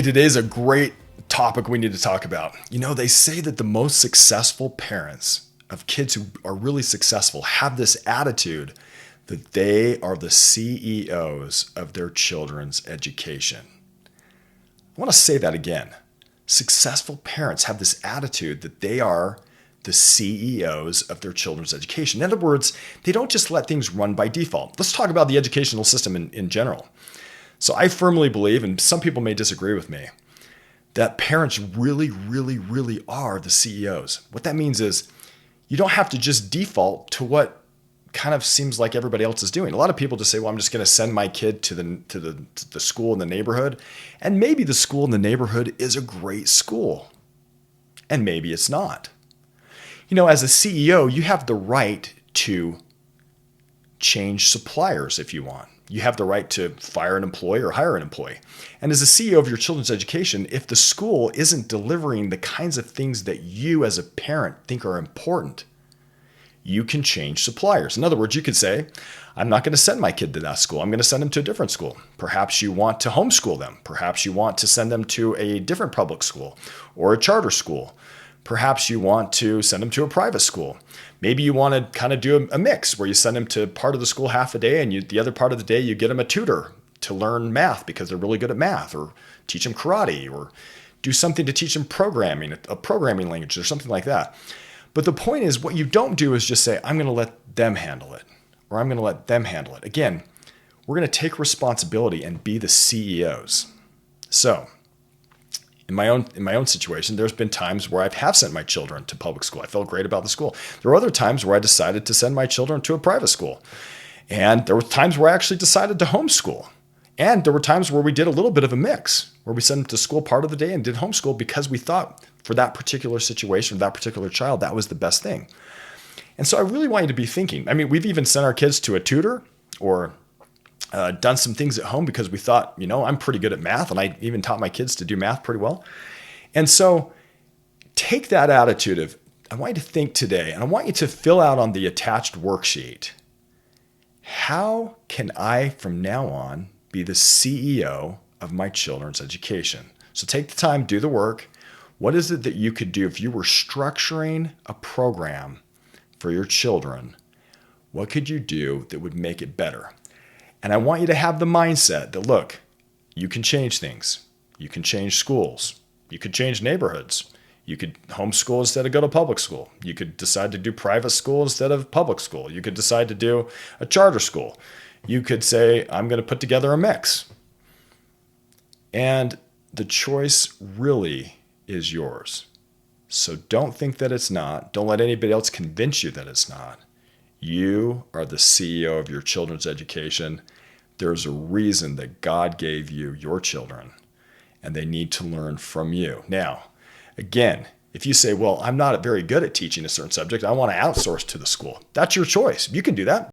Hey, today's a great topic we need to talk about. You know, they say that the most successful parents of kids who are really successful have this attitude that they are the CEOs of their children's education. I want to say that again. Successful parents have this attitude that they are the CEOs of their children's education. In other words, they don't just let things run by default. Let's talk about the educational system in general. So I firmly believe, and some people may disagree with me, that parents really are the CEOs. What that means is you don't have to just default to what kind of seems like everybody else is doing. A lot of people just say, well, I'm just going to send my kid to the school in the neighborhood. And maybe the school in the neighborhood is a great school. And maybe it's not. You know, as a CEO, you have the right to change suppliers if you want. You have the right to fire an employee or hire an employee. And as a CEO of your children's education, if the school isn't delivering the kinds of things that you as a parent think are important, you can change suppliers. In other words, you could say, I'm not going to send my kid to that school. I'm going to send them to a different school. Perhaps you want to homeschool them. Perhaps you want to send them to a different public school or a charter school. Perhaps you want to send them to a private school. Maybe you want to kind of do a mix where you send them to part of the school half a day and the other part of the day you get them a tutor to learn math because they're really good at math, or teach them karate, or do something to teach them programming, a programming language or something like that. But the point is, what you don't do is just say, I'm going to let them handle it, or I'm going to let them handle it. Again, we're going to take responsibility and be the CEOs. So in my own situation, there's been times where I have sent my children to public school. I felt great about the school. There were other times where I decided to send my children to a private school. And there were times where I actually decided to homeschool. And there were times where we did a little bit of a mix, where we sent them to school part of the day and did homeschool because we thought for that particular situation, that particular child, that was the best thing. And so I really want you to be thinking. I mean, we've even sent our kids to a tutor or done some things at home because we thought, you know, I'm pretty good at math, and I even taught my kids to do math pretty well. And so take that attitude of, I want you to think today, and I want you to fill out on the attached worksheet, how can I from now on be the CEO of my children's education? So take the time, do the work. What is it that you could do if you were structuring a program for your children? What could you do that would make it better? And I want you to have the mindset that, look, you can change things. You can change schools. You could change neighborhoods. You could homeschool instead of go to public school. You could decide to do private school instead of public school. You could decide to do a charter school. You could say, I'm going to put together a mix. And the choice really is yours. So don't think that it's not. Don't let anybody else convince you that it's not. You are the CEO of your children's education. There's a reason that God gave you your children, and they need to learn from you. Now, again, if you say, well, I'm not very good at teaching a certain subject, I want to outsource to the school. That's your choice. You can do that.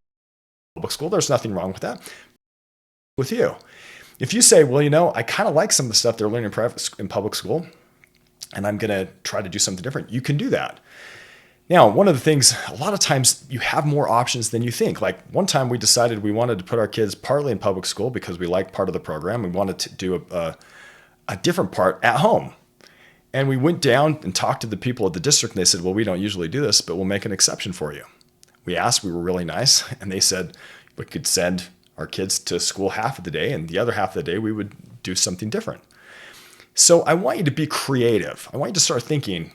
Public school, there's nothing wrong with that. With you. If you say, well, you know, I kind of like some of the stuff they're learning in public school, and I'm going to try to do something different, you can do that. Now, one of the things, a lot of times you have more options than you think. Like one time we decided we wanted to put our kids partly in public school because we liked part of the program. We wanted to do a different part at home. And we went down and talked to the people at the district, and they said, well, we don't usually do this, but we'll make an exception for you. We asked, we were really nice, and they said we could send our kids to school half of the day, and the other half of the day we would do something different. So I want you to be creative. I want you to start thinking,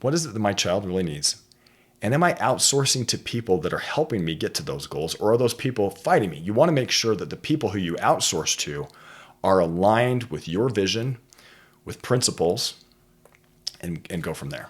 what is it that my child really needs? And am I outsourcing to people that are helping me get to those goals, or are those people fighting me? You want to make sure that the people who you outsource to are aligned with your vision, with principles, and go from there.